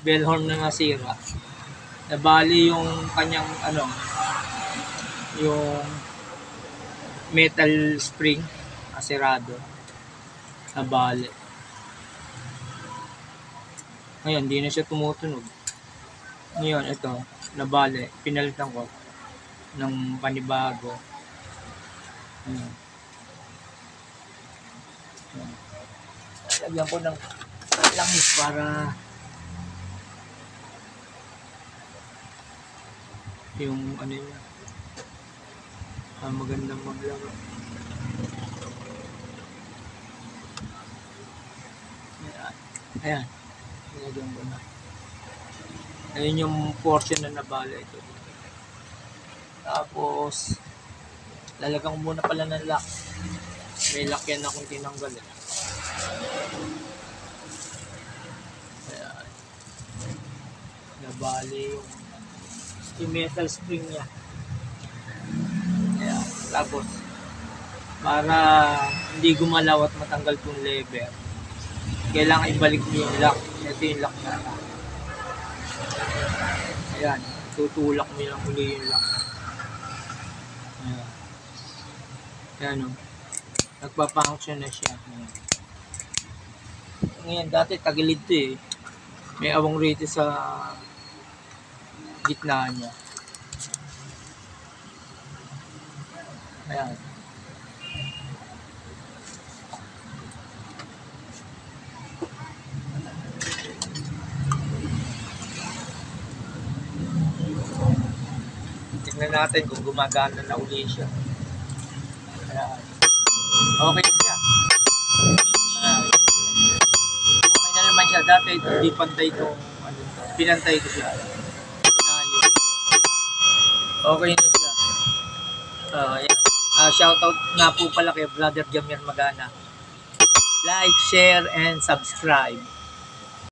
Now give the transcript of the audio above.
bell horn na nasira. Nabali yung kanyang yung metal spring asirado. Nabali. Ngayon, hindi na siya tumutunog. Ngayon, ito, nabali. Pinalitan ko ng panibago. Ayan. Lagyan ko ng langis para yung niya magandang maglaro. Ayan. Lagyan ko na. Ayun yung portion na nabala ito. Tapos lalagyan ko muna pala ng lock. May lock yan akong tinanggal eh. Ayan. Nabali yung metal spring niya. Ayan. Tapos para hindi gumalaw at matanggal yung lever, kailangan ibalik mo yung lock. Ito yung lock na. Ayan. Tutulak mo lang uli yung lock. Ayan. Ayan o. Nagpa-function na siya. Ayan. Ngayon, dati tagilid to eh. May awang rito sa gitna niya. Ayan. Tingnan natin kung gumagana na uli siya. Ayan. Okay na siya. Ayan. Okay na naman siya. Dati hindi pantay itong pinantay ko siya. Pinali. Okay na siya. Ayan. Shoutout nga po pala kay Brother Jamier Magana. Like, share, and subscribe.